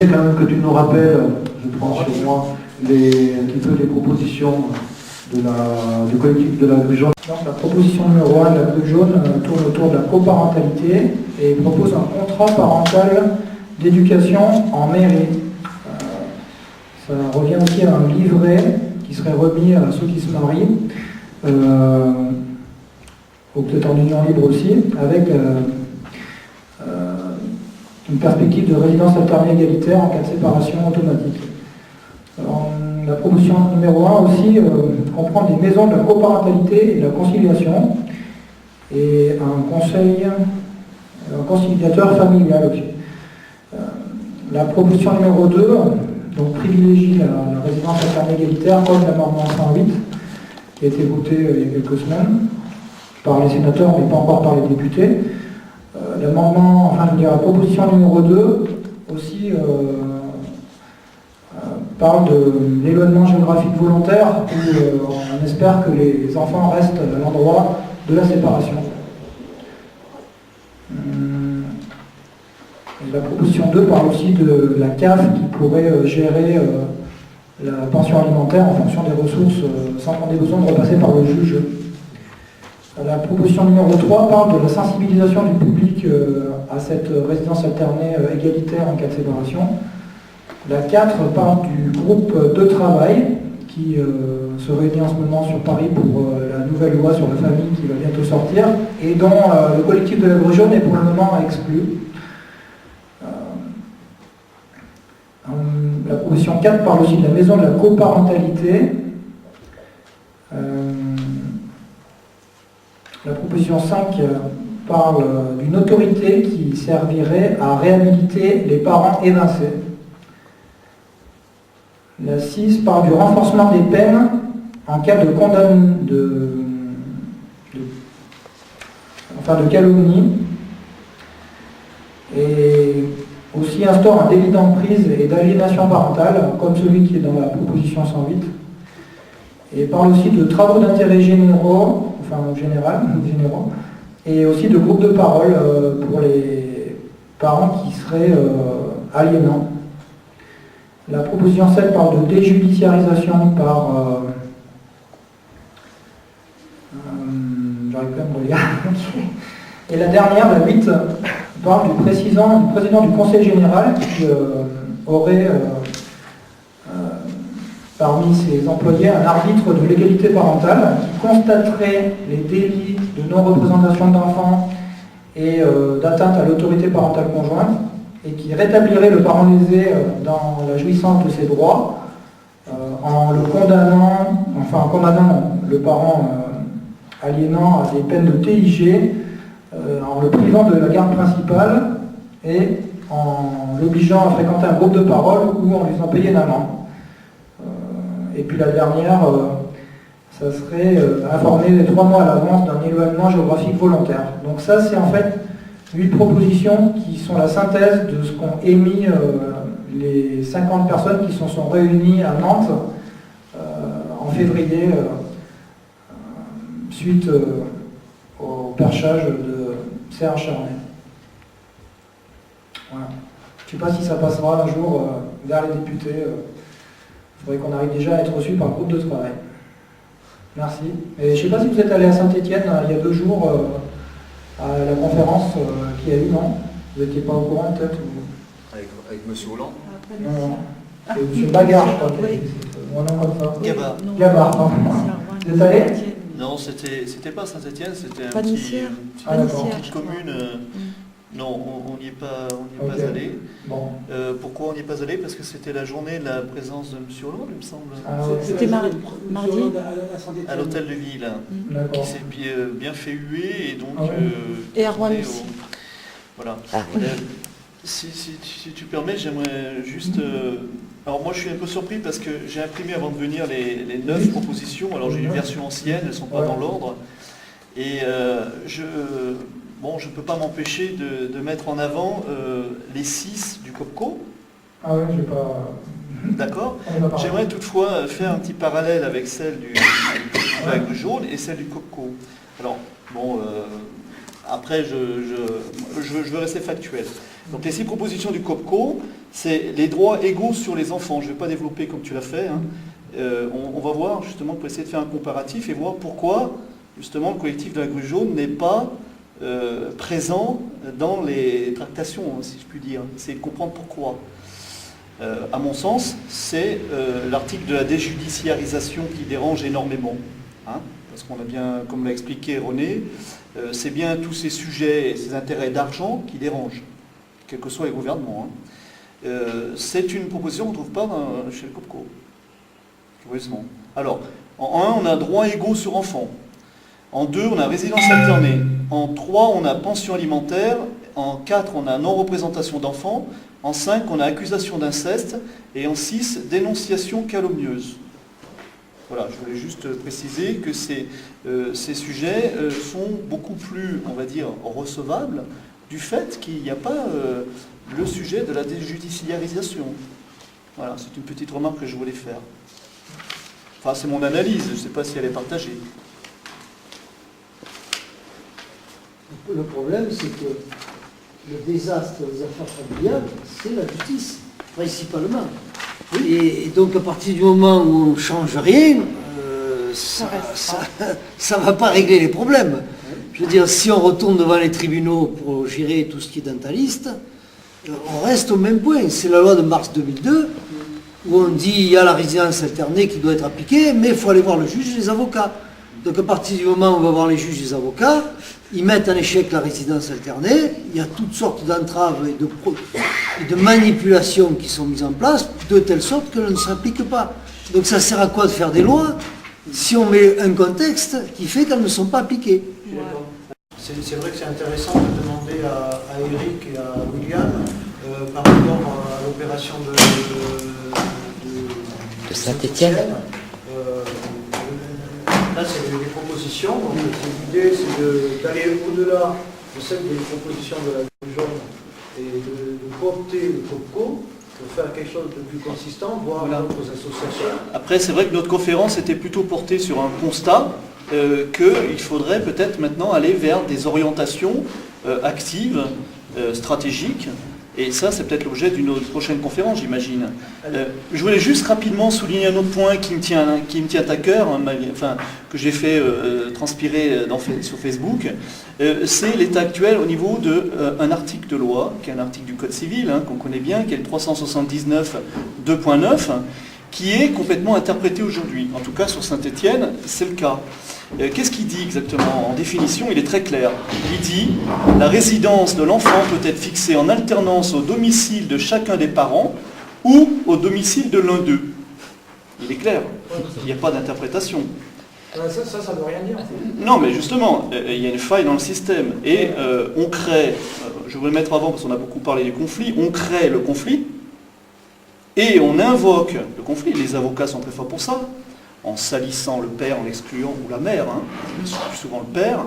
Quand même que tu nous rappelles, je prends sur moi, un petit peu les propositions du collectif de la grue jaune. Donc, la proposition numéro 1 de la grue jaune tourne autour de la coparentalité et propose un contrat parental d'éducation en mairie. Ça revient aussi à un livret qui serait remis à ceux qui se marient, ou peut-être en union libre aussi, avec une perspective de résidence alternée égalitaire en cas de séparation automatique. Alors, la proposition numéro 1 aussi comprend des maisons de la coparentalité et de la conciliation et un conciliateur familial aussi. La proposition numéro 2 donc, privilégie la résidence alternée égalitaire comme l'amendement 108 qui a été voté il y a quelques semaines par les sénateurs mais pas encore par les députés. La proposition numéro 2 aussi parle de l'éloignement géographique volontaire où on espère que les enfants restent à l'endroit de la séparation. La proposition 2 parle aussi de la CAF qui pourrait gérer la pension alimentaire en fonction des ressources sans qu'on ait besoin de repasser par le juge. La proposition numéro 3 parle de la sensibilisation du public à cette résidence alternée égalitaire en cas de séparation. La 4 parle du groupe de travail qui se réunit en ce moment sur Paris pour la nouvelle loi sur la famille qui va bientôt sortir et dont le collectif de la grue jaune est pour le moment exclu. La proposition 4 parle aussi de la maison de la coparentalité. La proposition 5 parle d'une autorité qui servirait à réhabiliter les parents évincés. La 6 parle du renforcement des peines en cas de calomnie et aussi instaure un délit d'emprise et d'aliénation parentale comme celui qui est dans la proposition 108 et parle aussi de travaux d'intérêt généraux et aussi de groupes de parole pour les parents qui seraient aliénants. La proposition 7 parle de déjudiciarisation par... j'arrive quand même à regarder. Et la dernière, la 8, parle du président du Conseil général qui aurait parmi ses employés un arbitre de l'égalité parentale qui constaterait les délits de non-représentation d'enfants et d'atteinte à l'autorité parentale conjointe et qui rétablirait le parent lésé dans la jouissance de ses droits en condamnant le parent aliénant à des peines de TIG, en le privant de la garde principale et en l'obligeant à fréquenter un groupe de parole ou en lui faisant payer une amende. Et puis la dernière, ça serait informer les 3 mois à l'avance d'un éloignement géographique volontaire. Donc ça, c'est en fait 8 propositions qui sont la synthèse de ce qu'ont émis les 50 personnes qui se sont réunies à Nantes en février suite au perchage de Serge Charnet. Voilà. Je ne sais pas si ça passera un jour vers les députés. Il faudrait qu'on arrive déjà à être reçu par le groupe de travail. Merci. Et je ne sais pas si vous êtes allé à Saint-Étienne il y a 2 jours à la conférence qu'il y a eu, non? Vous n'étiez pas au courant peut-être Avec M. Hollande? Non. C'est M. Bagard, je crois. Oui. Mon nom comme ça. Gabard. Gabard, pardon. Vous êtes allé? Non, c'était pas Saint-Étienne, c'était Pas une Nissière. petite commune. Non, on n'y est pas Okay. allé. Bon. Pourquoi on n'y est pas allé? Parce que c'était la journée de la présence de M. Hollande, il me semble. C'était mardi. À l'hôtel de ville, qui D'accord. s'est bien fait huer et donc... Ah ouais. Et à Rouen aussi. Voilà. Ah oui. Si tu permets, j'aimerais juste... alors moi je suis un peu surpris parce que j'ai imprimé avant de venir les 9 propositions. Alors j'ai une version ancienne, elles ne sont pas dans l'ordre. Et je ne peux pas m'empêcher de mettre en avant les 6 du COPCO. Ah ouais, je vais pas... D'accord. J'aimerais toutefois faire un petit parallèle avec celle du flag jaune et celle du COPCO. Alors, bon, après, je veux rester factuel. Donc les 6 propositions du COPCO, c'est les droits égaux sur les enfants. Je ne vais pas développer comme tu l'as fait. Hein. On va voir justement pour essayer de faire un comparatif et voir pourquoi justement le collectif de la Grue Jaune n'est pas présent dans les tractations, si je puis dire. C'est de comprendre pourquoi. À mon sens, c'est l'article de la déjudiciarisation qui dérange énormément. Hein, parce qu'on a bien, comme l'a expliqué René, c'est bien tous ces sujets et ces intérêts d'argent qui dérangent, quels que soient les gouvernements. Hein. C'est une proposition qu'on ne trouve pas chez le COPCO, curieusement. Alors, en 1, on a droits égaux sur enfants. En 2, on a résidence alternée. En 3, on a pension alimentaire. En 4, on a non-représentation d'enfants. En 5, on a accusation d'inceste. Et en 6, dénonciation calomnieuse. Voilà, je voulais juste préciser que ces sujets sont beaucoup plus, on va dire, recevables du fait qu'il n'y a pas le sujet de la déjudiciarisation. Voilà, c'est une petite remarque que je voulais faire. Enfin, c'est mon analyse, je ne sais pas si elle est partagée. Le problème, c'est que le désastre des affaires familiales, c'est la justice, principalement. Et donc, à partir du moment où on ne change rien, ça ne va pas régler les problèmes. Je veux dire, si on retourne devant les tribunaux pour gérer tout ce qui est dentaliste, on reste au même point. C'est la loi de mars 2002, où on dit qu'il y a la résidence alternée qui doit être appliquée, mais il faut aller voir le juge et les avocats. Donc à partir du moment où on va voir les juges et les avocats, ils mettent en échec la résidence alternée, il y a toutes sortes d'entraves et de manipulations qui sont mises en place, de telle sorte qu'elles ne s'appliquent pas. Donc ça sert à quoi de faire des lois si on met un contexte qui fait qu'elles ne sont pas appliquées? C'est vrai que c'est intéressant de demander à Eric et à William par rapport à l'opération de Saint-Étienne. Là, c'est des propositions. Donc, l'idée, c'est d'aller au-delà de celles des propositions de la Grue Jaune et de coopter le COPCO pour faire quelque chose de plus consistant, voir d'autres associations. Après, c'est vrai que notre conférence était plutôt portée sur un constat qu'il faudrait peut-être maintenant aller vers des orientations actives, stratégiques. Et ça, c'est peut-être l'objet d'une prochaine conférence, j'imagine. Je voulais juste rapidement souligner un autre point qui me tient à cœur, enfin, que j'ai fait transpirer sur Facebook. C'est l'état actuel au niveau d'un article de loi, qui est un article du Code civil, hein, qu'on connaît bien, qui est le 379 2.9, qui est complètement interprété aujourd'hui. En tout cas, sur Saint-Étienne, c'est le cas. Qu'est-ce qu'il dit exactement? En définition, il est très clair. Il dit « La résidence de l'enfant peut être fixée en alternance au domicile de chacun des parents ou au domicile de l'un d'eux. » Il est clair. Il n'y a pas d'interprétation. Ça ne veut rien dire. Non, mais justement, il y a une faille dans le système. Et on crée, je vais le mettre avant parce qu'on a beaucoup parlé du conflit, on crée le conflit et on invoque le conflit. Les avocats sont très forts pour ça. En salissant le père, en l'excluant, ou la mère, hein, plus souvent le père,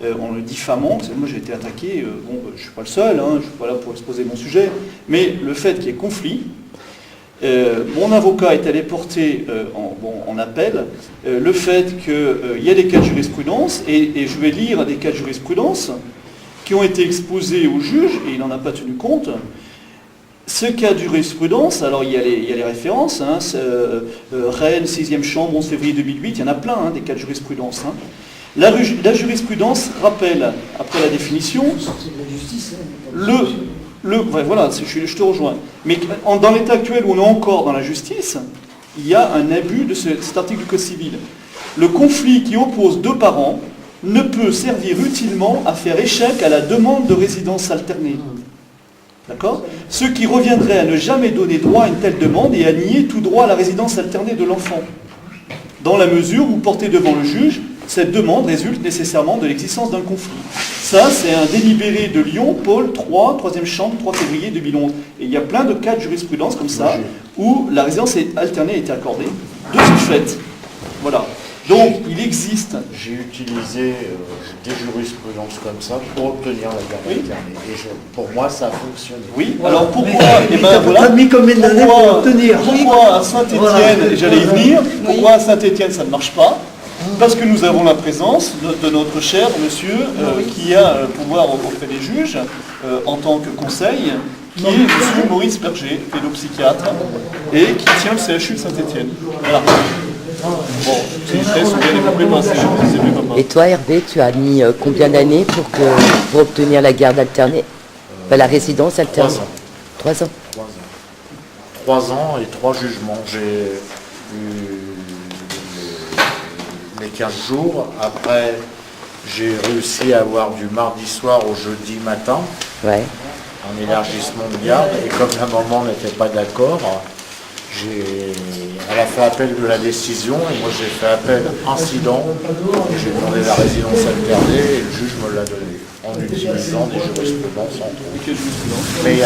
en le diffamant. Moi j'ai été attaqué, je ne suis pas le seul, hein, je ne suis pas là pour exposer mon sujet, mais le fait qu'il y ait conflit, mon avocat est allé porter en appel le fait qu'il y a des cas de jurisprudence, et je vais lire des cas de jurisprudence qui ont été exposés au juge, et il n'en a pas tenu compte. Ce cas de jurisprudence, alors il y a les références, hein, Rennes, 6e chambre, 11 février 2008, il y en a plein, hein, des cas de jurisprudence. Hein. La jurisprudence rappelle, après la définition, voilà, je te rejoins. Mais dans l'état actuel où on est encore dans la justice, il y a un abus de cet article du Code civil. Le conflit qui oppose deux parents ne peut servir utilement à faire échec à la demande de résidence alternée. D'accord? Ce qui reviendrait à ne jamais donner droit à une telle demande et à nier tout droit à la résidence alternée de l'enfant. Dans la mesure où, portée devant le juge, cette demande résulte nécessairement de l'existence d'un conflit. Ça, c'est un délibéré de Lyon, Paul 3, 3e chambre, 3 février 2011. Et il y a plein de cas de jurisprudence comme ça, où la résidence alternée a été accordée de ce fait. Voilà. Donc, il existe... J'ai utilisé des jurisprudences comme ça pour obtenir la garde alternée. Et pour moi, ça a fonctionné. Oui, alors pourquoi T'as mis combien d'années pour obtenir? Pourquoi à Saint-Étienne, j'allais y venir, pourquoi à Saint-Étienne ça ne marche pas? Parce que nous avons la présence de notre cher monsieur qui a pouvoir auprès des juges en tant que conseil, qui est monsieur Maurice Berger, pédopsychiatre, et qui tient le CHU de Saint-Étienne. Voilà. Bon, c'est très bien les compléments, c'est mes papas. Et toi, Hervé, tu as mis combien d'années pour obtenir la garde alternée, la résidence alternée? 3 ans. 3 ans. 3 ans et 3 jugements. J'ai eu les 15 jours. Après, j'ai réussi à avoir du mardi soir au jeudi matin, Ouais. en élargissement de garde. Et comme la maman n'était pas d'accord, elle a fait appel de la décision et moi j'ai fait appel incident. Et j'ai demandé la résidence alternée et le juge me l'a donné en utilisant des jurisprudences entre autres. Quelle jurisprudence? Mais